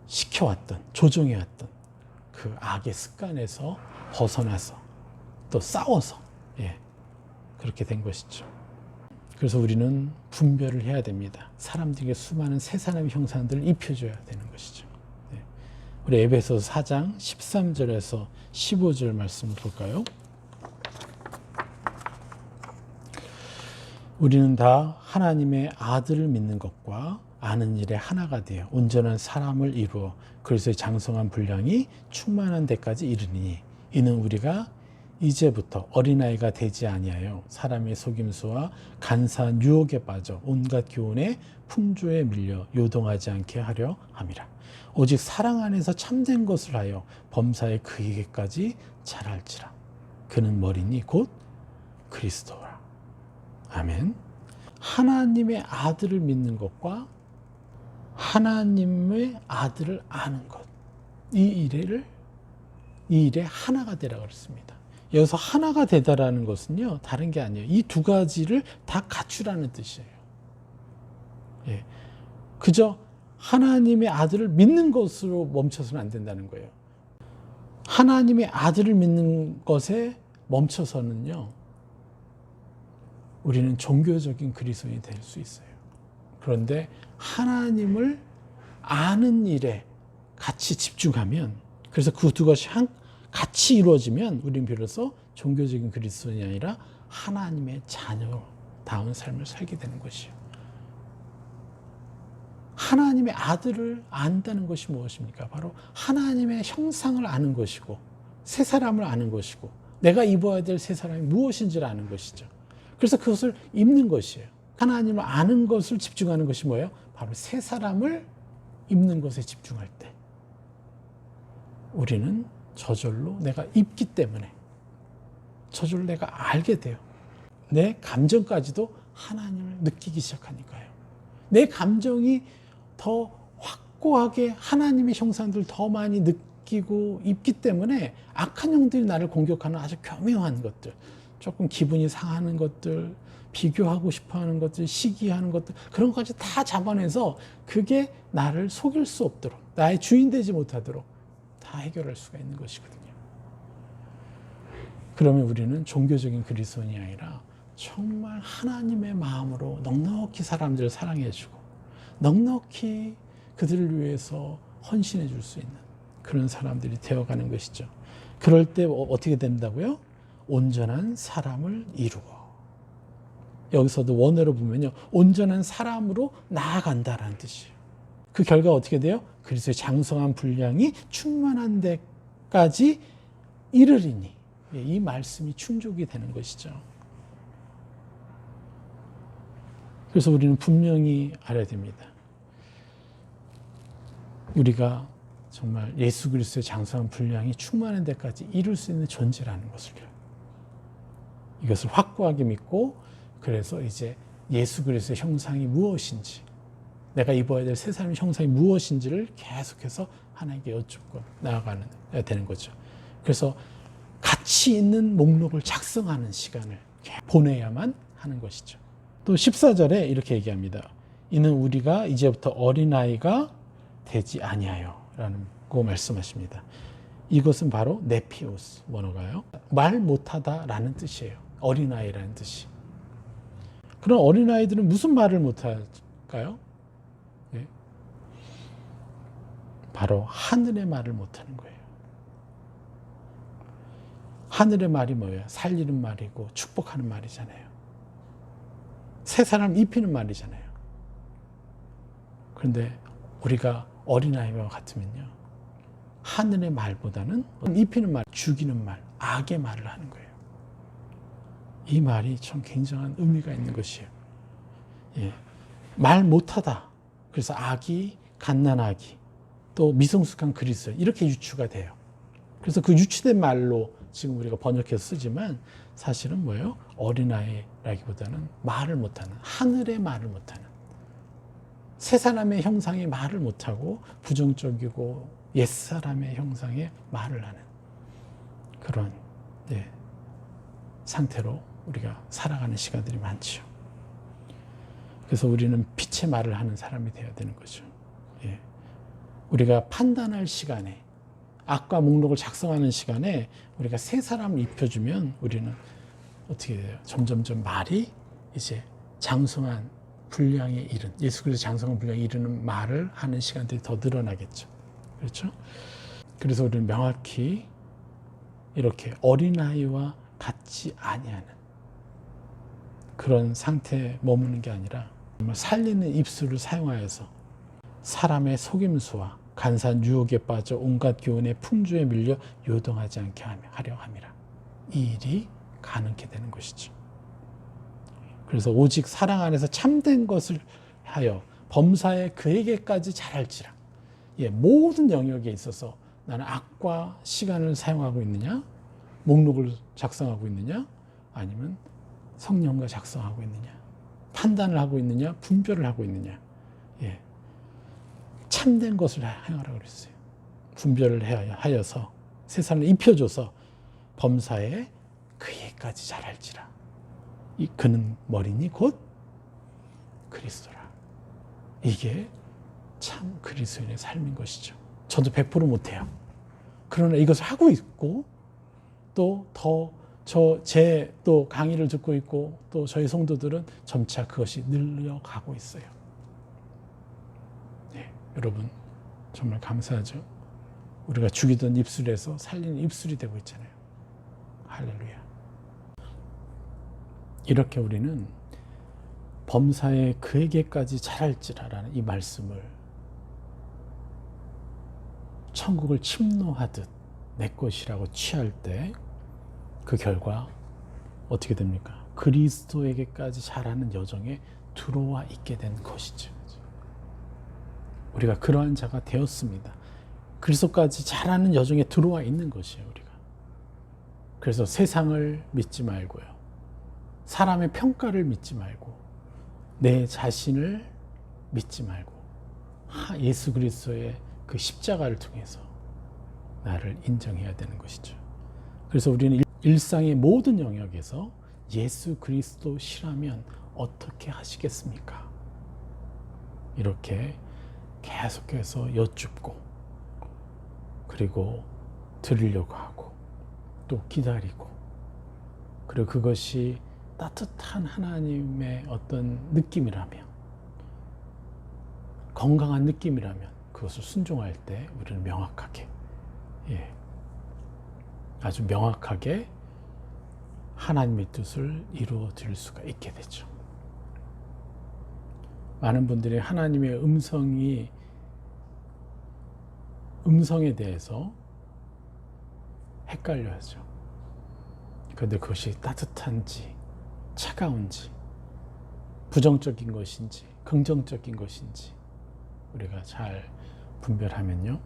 시켜왔던, 조종해왔던 그 악의 습관에서 벗어나서 또 싸워서 그렇게 된 것이죠. 그래서 우리는 분별을 해야 됩니다. 사람들에게 수많은 새 사람의 형상들을 입혀줘야 되는 것이죠. 우리 에베소서 4장 13절에서 15절 말씀을 볼까요? 우리는 다 하나님의 아들을 믿는 것과 아는 일에 하나가 되어 온전한 사람을 이루어 그리스도의 장성한 분량이 충만한 데까지 이르니 이는 우리가 이제부터 어린아이가 되지 아니하여 사람의 속임수와 간사한 유혹에 빠져 온갖 교훈의 풍조에 밀려 요동하지 않게 하려 함이라. 오직 사랑 안에서 참된 것을 하여 범사에 그에게까지 자랄지라. 그는 머리니 곧 그리스도라. 아멘. 하나님의 아들을 믿는 것과 하나님의 아들을 아는 것, 이 일에 하나가 되라 그랬습니다. 여기서 하나가 되다라는 것은요, 다른 게 아니에요. 이 두 가지를 다 갖추라는 뜻이에요. 그저 하나님의 아들을 믿는 것으로 멈춰서는 안 된다는 거예요. 하나님의 아들을 믿는 것에 멈춰서는요, 우리는 종교적인 그리스도인이 될 수 있어요. 그런데 하나님을 아는 일에 같이 집중하면, 그래서 그 두 것이 같이 이루어지면 우리는 비로소 종교적인 그리스도인이 아니라 하나님의 자녀다운 삶을 살게 되는 것이요. 하나님의 아들을 안다는 것이 무엇입니까? 바로 하나님의 형상을 아는 것이고 새 사람을 아는 것이고 내가 입어야 될 새 사람이 무엇인지를 아는 것이죠. 그래서 그것을 입는 것이에요. 하나님을 아는 것을 집중하는 것이 뭐예요? 바로 새 사람을 입는 것에 집중할 때 우리는 저절로 내가 입기 때문에 저절로 내가 알게 돼요. 내 감정까지도 하나님을 느끼기 시작하니까요. 내 감정이 더 확고하게 하나님의 형상들을 더 많이 느끼고 입기 때문에 악한 영들이 나를 공격하는 아주 교묘한 것들, 조금 기분이 상하는 것들, 비교하고 싶어하는 것들, 시기하는 것들, 그런 것까지 다 잡아내서 그게 나를 속일 수 없도록, 나의 주인 되지 못하도록 다 해결할 수가 있는 것이거든요. 그러면 우리는 종교적인 그리스도인이 아니라 정말 하나님의 마음으로 넉넉히 사람들을 사랑해주고 넉넉히 그들을 위해서 헌신해 줄 수 있는 그런 사람들이 되어가는 것이죠. 그럴 때 어떻게 된다고요? 온전한 사람을 이루고, 여기서도 원어로 보면요, 온전한 사람으로 나아간다라는 뜻이에요. 그 결과 어떻게 돼요? 그리스도의 장성한 분량이 충만한 데까지 이르리니, 이 말씀이 충족이 되는 것이죠. 그래서 우리는 분명히 알아야 됩니다. 우리가 정말 예수 그리스도의 장성한 분량이 충만한 데까지 이룰 수 있는 존재라는 것을요. 이것을 확고하게 믿고, 그래서 이제 예수 그리스도의 형상이 무엇인지, 내가 입어야 될 새 사람의 형상이 무엇인지를 계속해서 하나님께 여쭙고 나아가는 되는 거죠. 그래서 가치 있는 목록을 작성하는 시간을 보내야만 하는 것이죠. 또 14절에 이렇게 얘기합니다. 이는 우리가 이제부터 어린아이가 되지 아니하여 라고 말씀하십니다. 이것은 바로 네피오스 원어가요. 말 못하다라는 뜻이에요. 어린아이라는 뜻이. 그럼 어린아이들은 무슨 말을 못할까요? 네. 바로 하늘의 말을 못하는 거예요. 하늘의 말이 뭐예요? 살리는 말이고 축복하는 말이잖아요. 새 사람 입히는 말이잖아요. 그런데 우리가 어린아이와 같으면요, 하늘의 말보다는 입히는 말, 죽이는 말, 악의 말을 하는 거예요. 이 말이 참 굉장한 의미가 있는 것이에요. 말 못하다. 그래서 악이, 갓난아기, 또 미성숙한 그리스도, 이렇게 유추가 돼요. 그래서 그 유추된 말로 지금 우리가 번역해서 쓰지만 사실은 뭐예요? 어린아이라기보다는 말을 못하는, 하늘의 말을 못하는, 새 사람의 형상의 말을 못하고 부정적이고 옛사람의 형상의 말을 하는 그런 상태로 우리가 살아가는 시간들이 많죠. 그래서 우리는 빛의 말을 하는 사람이 되어야 되는 거죠. 예. 우리가 판단할 시간에, 악과 목록을 작성하는 시간에 우리가 세 사람을 입혀주면 우리는 어떻게 돼요? 점점점 말이 이제 장성한 분량에 이른, 예수 그리스도 장성한 분량에 이르는 말을 하는 시간들이 더 늘어나겠죠. 그렇죠? 그래서 우리는 명확히 이렇게 어린아이와 같지 아니하는 그런 상태에 머무는 게 아니라 정말 살리는 입술을 사용하여서 사람의 속임수와 간사한 유혹에 빠져 온갖 교훈의 풍조에 밀려 요동하지 않게 하려 함이라. 이 일이 가능케 되는 것이죠. 그래서 오직 사랑 안에서 참된 것을 하여 범사에 그에게까지 잘할지라. 예, 모든 영역에 있어서 나는 악과 시간을 사용하고 있느냐, 목록을 작성하고 있느냐, 아니면 성령과 작성하고 있느냐, 판단을 하고 있느냐, 분별을 하고 있느냐. 예, 참된 것을 행하라고 그랬어요. 분별을 하여서 세상을 입혀줘서 범사에 그에까지 잘할지라. 이 그는 머리니 곧 그리스도라. 이게 참 그리스도인의 삶인 것이죠. 저도 100% 못해요. 그러나 이것을 하고 있고 또 제 또 강의를 듣고 있고 또 저희 성도들은 점차 그것이 늘려가고 있어요. 네, 여러분 정말 감사하죠. 우리가 죽이던 입술에서 살리는 입술이 되고 있잖아요. 할렐루야. 이렇게 우리는 범사에 그에게까지 잘할지라라는 이 말씀을 천국을 침노하듯 내 것이라고 취할 때 그 결과 어떻게 됩니까? 그리스도에게까지 잘하는 여정에 들어와 있게 된 것이죠. 우리가 그러한 자가 되었습니다. 그리스도까지 잘하는 여정에 들어와 있는 것이에요, 우리가. 그래서 세상을 믿지 말고요. 사람의 평가를 믿지 말고 내 자신을 믿지 말고 예수 그리스도의 그 십자가를 통해서 나를 인정해야 되는 것이죠. 그래서 우리는 일상의 모든 영역에서 예수 그리스도시라면 어떻게 하시겠습니까? 이렇게 계속해서 여쭙고 그리고 들으려고 하고 또 기다리고 그리고 그것이 따뜻한 하나님의 어떤 느낌이라면 건강한 느낌이라면 그것을 순종할 때 우리는 명확하게 아주 명확하게 하나님의 뜻을 이루어 드릴 수가 있게 되죠. 많은 분들이 하나님의 음성에 대해서 헷갈려하죠. 그런데 그것이 따뜻한지 차가운지 부정적인 것인지 긍정적인 것인지 우리가 잘 분별하면요.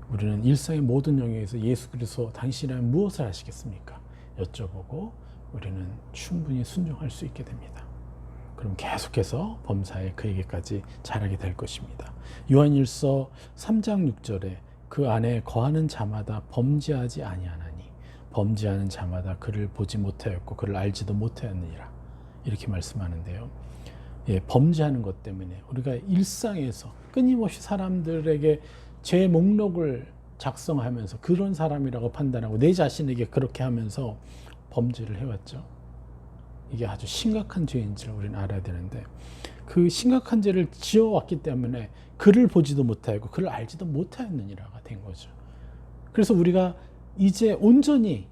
우리는 일상의 모든 영역에서 예수 그리스도 당신이라면 무엇을 하시겠습니까? 여쭤보고 우리는 충분히 순종할 수 있게 됩니다. 그럼 계속해서 범사에 그에게까지 잘하게 될 것입니다. 요한일서 3장 6절에 그 안에 거하는 자마다 범죄하지 아니하나니 범죄하는 자마다 그를 보지 못하였고 그를 알지도 못하였느니라. 이렇게 말씀하는데요. 범죄하는 것 때문에 우리가 일상에서 끊임없이 사람들에게 죄 목록을 작성하면서 그런 사람이라고 판단하고 내 자신에게 그렇게 하면서 범죄를 해왔죠. 이게 아주 심각한 죄인지를 우리는 알아야 되는데 그 심각한 죄를 지어왔기 때문에 그를 보지도 못하고 그를 알지도 못하였느니라가 된 거죠. 그래서 우리가 이제 온전히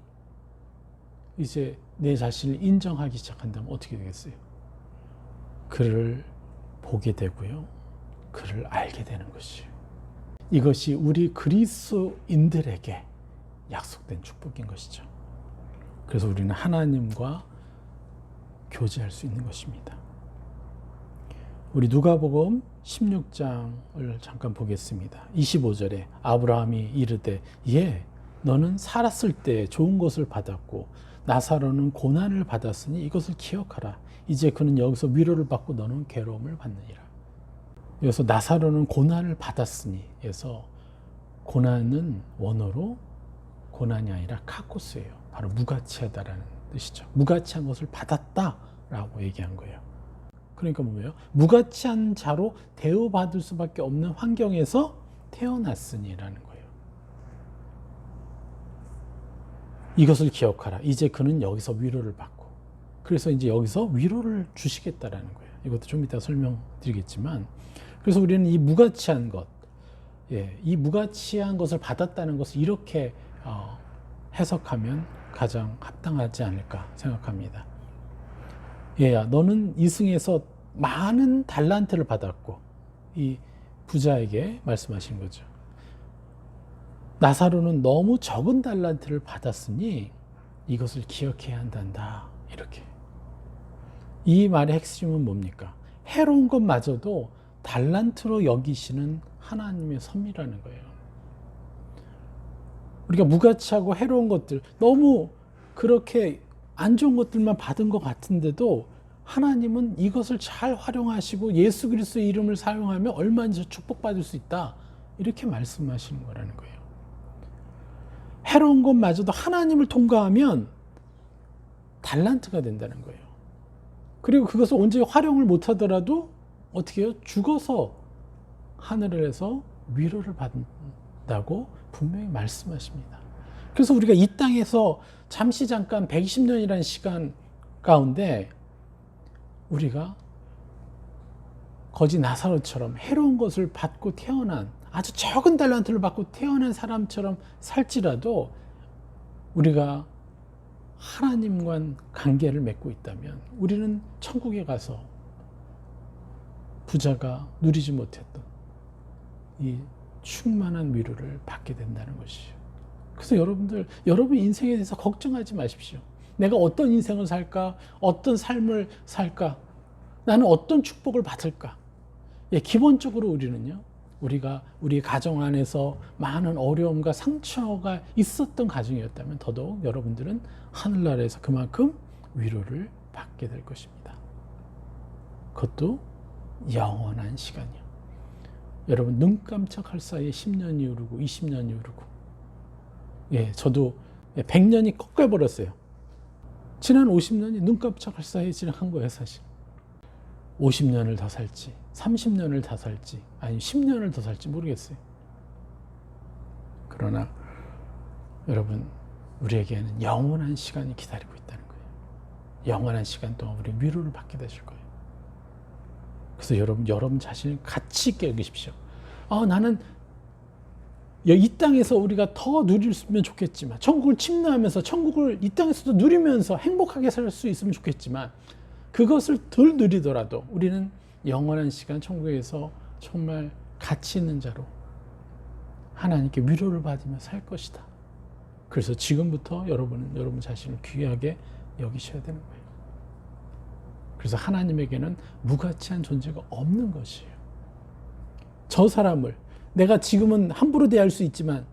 이제 내 자신을 인정하기 시작한다면 어떻게 되겠어요? 그를 보게 되고요. 그를 알게 되는 것이에요. 이것이 우리 그리스도인들에게 약속된 축복인 것이죠. 그래서 우리는 하나님과 교제할 수 있는 것입니다. 우리 누가복음 16장을 잠깐 보겠습니다. 25절에 아브라함이 이르되 너는 살았을 때 좋은 것을 받았고 나사로는 고난을 받았으니 이것을 기억하라. 이제 그는 여기서 위로를 받고 너는 괴로움을 받느니라. 여기서 나사로는 고난을 받았으니 해서 고난은 원어로 고난이 아니라 카코스예요. 바로 무가치하다라는 뜻이죠. 무가치한 것을 받았다라고 얘기한 거예요. 그러니까 뭐예요? 무가치한 자로 대우받을 수밖에 없는 환경에서 태어났으니라는 거예요. 이것을 기억하라. 이제 그는 여기서 위로를 받고, 그래서 이제 여기서 위로를 주시겠다라는 거예요. 이것도 좀 이따 설명드리겠지만, 그래서 우리는 이 무가치한 것, 이 무가치한 것을 받았다는 것을 이렇게 해석하면 가장 합당하지 않을까 생각합니다. 얘야, 너는 이승에서 많은 달란트를 받았고, 이 부자에게 말씀하신 거죠. 나사로는 너무 적은 달란트를 받았으니 이것을 기억해야 한단다. 이렇게. 이 말의 핵심은 뭡니까? 해로운 것마저도 달란트로 여기시는 하나님의 섭리라는 거예요. 우리가 무가치하고 해로운 것들, 너무 그렇게 안 좋은 것들만 받은 것 같은데도 하나님은 이것을 잘 활용하시고 예수 그리스도의 이름을 사용하면 얼마든지 축복받을 수 있다. 이렇게 말씀하시는 거라는 거예요. 해로운 것마저도 하나님을 통과하면 달란트가 된다는 거예요. 그리고 그것을 온전히 활용을 못하더라도 어떻게 해요? 죽어서 하늘에서 위로를 받는다고 분명히 말씀하십니다. 그래서 우리가 이 땅에서 잠시 잠깐 120년이라는 시간 가운데 우리가 거지 나사로처럼 해로운 것을 받고 태어난, 아주 적은 달란트를 받고 태어난 사람처럼 살지라도 우리가 하나님과 관계를 맺고 있다면 우리는 천국에 가서 부자가 누리지 못했던 이 충만한 위로를 받게 된다는 것이죠. 그래서 여러분 인생에 대해서 걱정하지 마십시오. 내가 어떤 인생을 살까? 어떤 삶을 살까? 나는 어떤 축복을 받을까? 기본적으로 우리는요, 우리가 우리 가정 안에서 많은 어려움과 상처가 있었던 가정이었다면 더더욱 여러분들은 하늘나라에서 그만큼 위로를 받게 될 것입니다. 그것도 영원한 시간이요. 여러분 눈 깜짝할 사이에 10년이 흐르고 20년이 흐르고, 저도 100년이 꺾여버렸어요. 지난 50년이 눈 깜짝할 사이에 지나간 거예요, 사실. 50년을 더 살지, 30년을 더 살지, 아니 10년을 더 살지 모르겠어요. 그러나 여러분, 우리에게는 영원한 시간이 기다리고 있다는 거예요. 영원한 시간 동안 우리 위로를 받게 되실 거예요. 그래서 여러분 자신을 가치 있게 여기십시오. 나는 이 땅에서 우리가 더 누렸으면 좋겠지만, 천국을 침노하면서 천국을 이 땅에서도 누리면서 행복하게 살 수 있으면 좋겠지만, 그것을 덜 누리더라도 우리는 영원한 시간 천국에서 정말 가치 있는 자로 하나님께 위로를 받으며 살 것이다. 그래서 지금부터 여러분은 여러분 자신을 귀하게 여기셔야 되는 거예요. 그래서 하나님에게는 무가치한 존재가 없는 것이에요. 저 사람을 내가 지금은 함부로 대할 수 있지만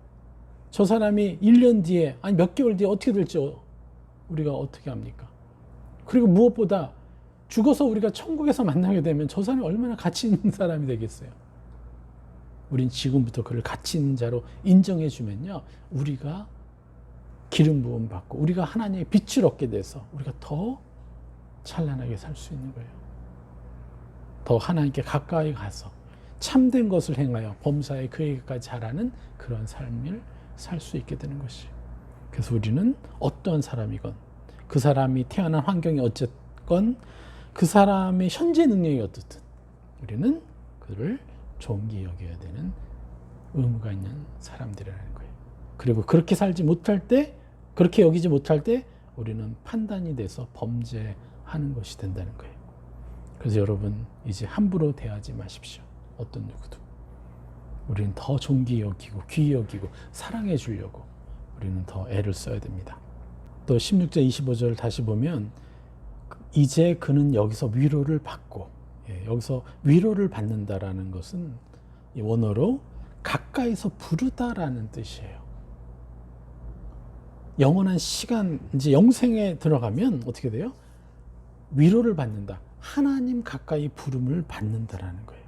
저 사람이 1년 뒤에, 아니 몇 개월 뒤에 어떻게 될지 우리가 어떻게 합니까? 그리고 무엇보다 죽어서 우리가 천국에서 만나게 되면 저 사람이 얼마나 가치 있는 사람이 되겠어요. 우린 지금부터 그를 가치 있는 자로 인정해 주면요, 우리가 기름 부음 받고 우리가 하나님의 빛을 얻게 돼서 우리가 더 찬란하게 살 수 있는 거예요. 더 하나님께 가까이 가서 참된 것을 행하여 범사에 그에게까지 자라는 그런 삶을 살 수 있게 되는 것이에요. 그래서 우리는 어떤 사람이건, 그 사람이 태어난 환경이 어쨌건, 그 사람의 현재 능력이 어떻든 우리는 그를 존귀 여겨야 되는 의무가 있는 사람들이라는 거예요. 그리고 그렇게 살지 못할 때, 그렇게 여기지 못할 때 우리는 판단이 돼서 범죄하는 것이 된다는 거예요. 그래서 여러분, 이제 함부로 대하지 마십시오. 어떤 누구도. 우리는 더 존귀 여기고 귀히 여기고 사랑해 주려고 우리는 더 애를 써야 됩니다. 또 16절 25절 다시 보면, 이제 그는 여기서 위로를 받고, 여기서 위로를 받는다라는 것은 원어로 가까이서 부르다라는 뜻이에요. 영원한 시간, 이제 영생에 들어가면 어떻게 돼요? 위로를 받는다. 하나님 가까이 부름을 받는다라는 거예요.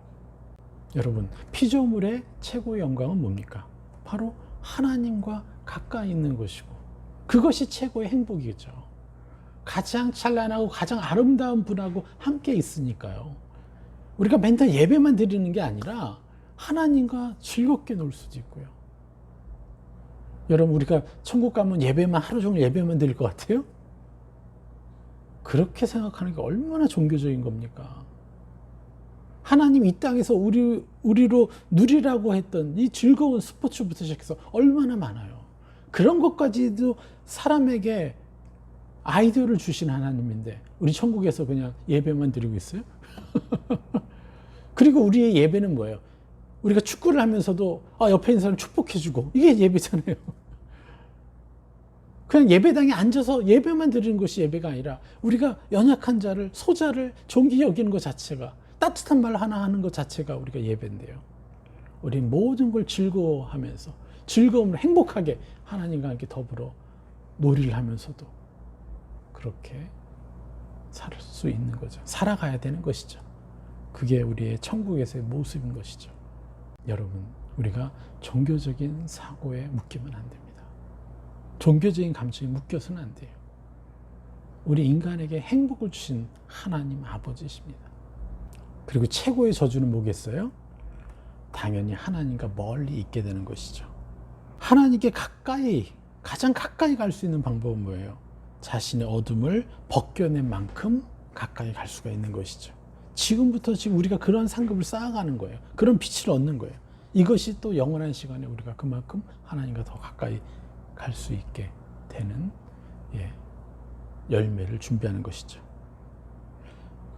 여러분, 피조물의 최고의 영광은 뭡니까? 바로 하나님과 가까이 있는 것이고, 그것이 최고의 행복이겠죠. 가장 찬란하고 가장 아름다운 분하고 함께 있으니까요. 우리가 맨날 예배만 드리는 게 아니라 하나님과 즐겁게 놀 수도 있고요. 여러분, 우리가 천국 가면 예배만 하루 종일 예배만 드릴 것 같아요? 그렇게 생각하는 게 얼마나 종교적인 겁니까? 하나님 이 땅에서 우리로 누리라고 했던 이 즐거운 스포츠부터 시작해서 얼마나 많아요. 그런 것까지도 사람에게 아이디어를 주신 하나님인데 우리 천국에서 그냥 예배만 드리고 있어요? 그리고 우리의 예배는 뭐예요? 우리가 축구를 하면서도 옆에 있는 사람 축복해주고, 이게 예배잖아요. 그냥 예배당에 앉아서 예배만 드리는 것이 예배가 아니라 우리가 연약한 자를, 소자를 존귀 여기는 것 자체가, 따뜻한 말 하나 하는 것 자체가 우리가 예배인데요. 우리 모든 걸 즐거워하면서 즐거움을 행복하게 하나님과 함께 더불어 놀이를 하면서도 그렇게 살 수 있는 거죠. 살아가야 되는 것이죠. 그게 우리의 천국에서의 모습인 것이죠. 여러분, 우리가 종교적인 사고에 묶이면 안 됩니다. 종교적인 감정에 묶여서는 안 돼요. 우리 인간에게 행복을 주신 하나님 아버지십니다. 그리고 최고의 저주는 뭐겠어요? 당연히 하나님과 멀리 있게 되는 것이죠. 하나님께 가장 가까이 갈 수 있는 방법은 뭐예요? 자신의 어둠을 벗겨낸 만큼 가까이 갈 수가 있는 것이죠. 지금부터 우리가 그런 상급을 쌓아가는 거예요. 그런 빛을 얻는 거예요. 이것이 또 영원한 시간에 우리가 그만큼 하나님과 더 가까이 갈 수 있게 되는 열매를 준비하는 것이죠.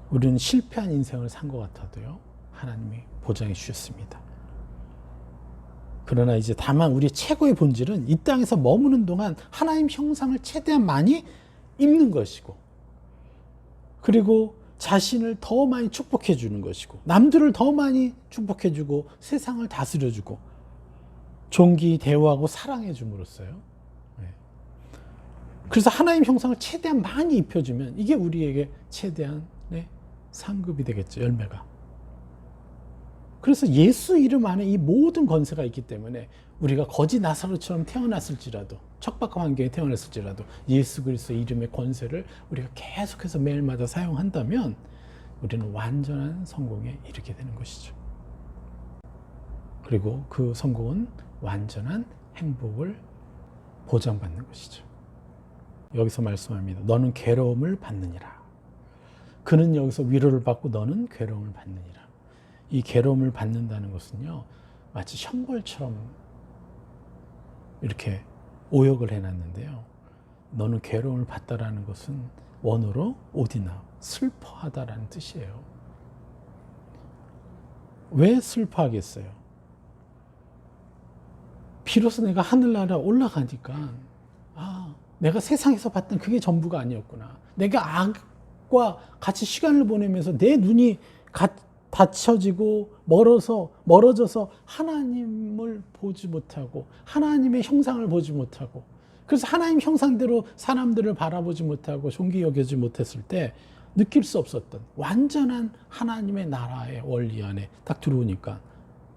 우리는 실패한 인생을 산 것 같아도요, 하나님이 보장해 주셨습니다. 그러나 이제 다만 우리 최고의 본질은 이 땅에서 머무는 동안 하나님 형상을 최대한 많이 입는 것이고, 그리고 자신을 더 많이 축복해 주는 것이고, 남들을 더 많이 축복해 주고, 세상을 다스려 주고, 존귀 대우하고 사랑해 줌으로써요. 그래서 하나님 형상을 최대한 많이 입혀주면 이게 우리에게 최대한 상급이 되겠죠, 열매가. 그래서 예수 이름 안에 이 모든 권세가 있기 때문에 우리가 거지 나사로처럼 태어났을지라도, 척박한 환경에 태어났을지라도 예수 그리스도의 이름의 권세를 우리가 계속해서 매일마다 사용한다면 우리는 완전한 성공에 이르게 되는 것이죠. 그리고 그 성공은 완전한 행복을 보장받는 것이죠. 여기서 말씀합니다. 너는 괴로움을 받느니라. 그는 여기서 위로를 받고 너는 괴로움을 받느니라. 이 괴로움을 받는다는 것은요, 마치 형벌처럼 이렇게 오역을 해놨는데요. 너는 괴로움을 받다라는 것은 원어로 오디나, 슬퍼하다라는 뜻이에요. 왜 슬퍼하겠어요? 비로소 내가 하늘나라 올라가니까 내가 세상에서 봤던 그게 전부가 아니었구나. 내가 악과 같이 시간을 보내면서 내 눈이 닫혀지고 멀어져서 하나님을 보지 못하고 하나님의 형상을 보지 못하고, 그래서 하나님 형상대로 사람들을 바라보지 못하고 존귀 여겨지 못했을 때 느낄 수 없었던 완전한 하나님의 나라의 원리 안에 딱 들어오니까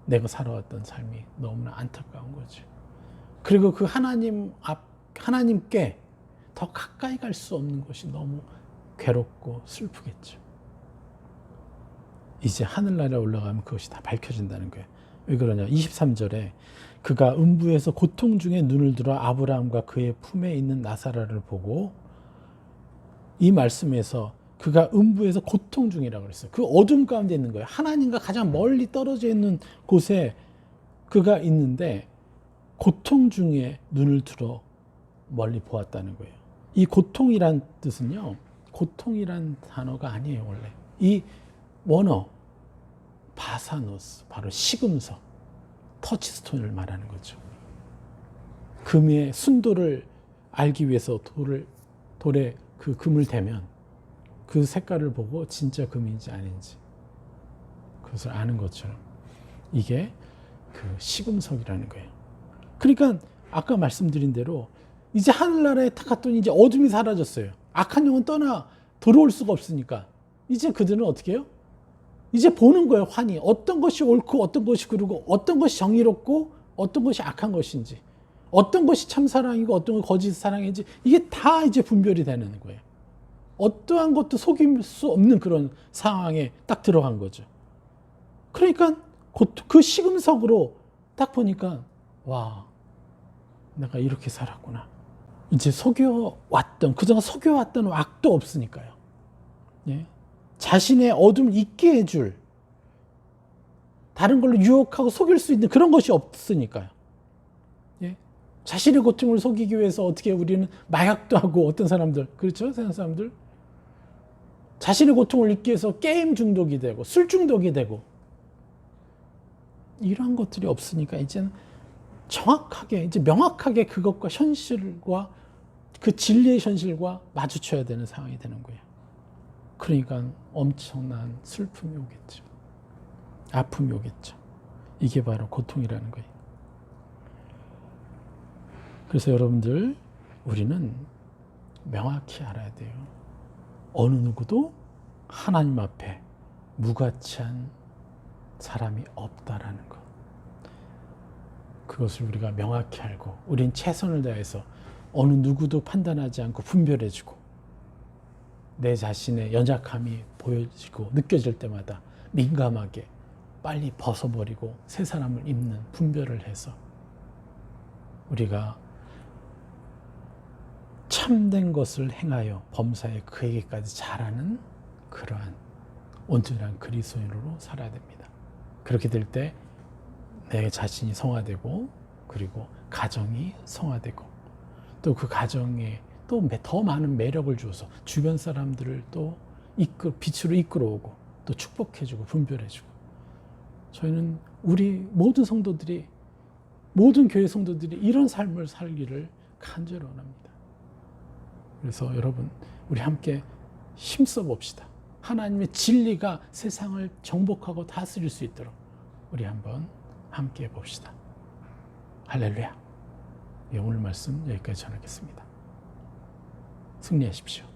내가 살아왔던 삶이 너무나 안타까운 거죠. 그리고 그 하나님께 더 가까이 갈 수 없는 것이 너무 괴롭고 슬프겠죠. 이제 하늘나라에 올라가면 그것이 다 밝혀진다는 거예요. 왜 그러냐? 23절에 그가 음부에서 고통 중에 눈을 들어 아브라함과 그의 품에 있는 나사라를 보고, 이 말씀에서 그가 음부에서 고통 중이라고 그랬어요. 그 어둠 가운데 있는 거예요. 하나님과 가장 멀리 떨어져 있는 곳에 그가 있는데 고통 중에 눈을 들어 멀리 보았다는 거예요. 이 고통이란 뜻은요, 고통이란 단어가 아니에요. 원래 이 원어 바사노스, 바로 시금석, 터치스톤을 말하는 거죠. 금의 순도를 알기 위해서 돌에 그 금을 대면 그 색깔을 보고 진짜 금인지 아닌지 그것을 아는 것처럼 이게 그 시금석이라는 거예요. 그러니까 아까 말씀드린 대로 이제 하늘나라에 딱 갔더니 이제 어둠이 사라졌어요. 악한 영은 떠나 들어올 수가 없으니까 이제 그들은 어떻게 해요? 이제 보는 거예요. 환히 어떤 것이 옳고 어떤 것이 그르고 어떤 것이 정의롭고 어떤 것이 악한 것인지, 어떤 것이 참 사랑이고 어떤 것이 거짓 사랑인지, 이게 다 이제 분별이 되는 거예요. 어떠한 것도 속일 수 없는 그런 상황에 딱 들어간 거죠. 그러니까 그 시금석으로 딱 보니까 와, 내가 이렇게 살았구나. 이제 그동안 속여왔던 악도 없으니까요. 예? 자신의 어둠을 잊게 해줄, 다른 걸로 유혹하고 속일 수 있는 그런 것이 없으니까요. 예? 자신의 고통을 속이기 위해서 어떻게 우리는 마약도 하고, 어떤 사람들, 그렇죠? 세상 사람들. 자신의 고통을 잊기 위해서 게임 중독이 되고, 술 중독이 되고, 이러한 것들이 없으니까 이제는 정확하게, 이제 명확하게 그것과 현실과 그 진리의 현실과 마주쳐야 되는 상황이 되는 거예요. 그러니까 엄청난 슬픔이 오겠죠. 아픔이 오겠죠. 이게 바로 고통이라는 거예요. 그래서 여러분들, 우리는 명확히 알아야 돼요. 어느 누구도 하나님 앞에 무가치한 사람이 없다라는 것. 그것을 우리가 명확히 알고, 우린 최선을 다해서 어느 누구도 판단하지 않고 분별해주고, 내 자신의 연약함이 보여지고 느껴질 때마다 민감하게 빨리 벗어버리고 새 사람을 입는 분별을 해서 우리가 참된 것을 행하여 범사에 그에게까지 잘하는 그러한 온전한 그리스도인으로 살아야 됩니다. 그렇게 될 때 내 자신이 성화되고, 그리고 가정이 성화되고, 또 그 가정에 또 더 많은 매력을 주어서 주변 사람들을 또 빛으로 이끌어오고, 또 축복해주고 분별해주고. 저희는 우리 모든 성도들이, 모든 교회 성도들이 이런 삶을 살기를 간절히 원합니다. 그래서 여러분, 우리 함께 힘써 봅시다. 하나님의 진리가 세상을 정복하고 다스릴 수 있도록 우리 한번 함께 해봅시다. 할렐루야. 오늘 말씀 여기까지 전하겠습니다. 승리하십시오.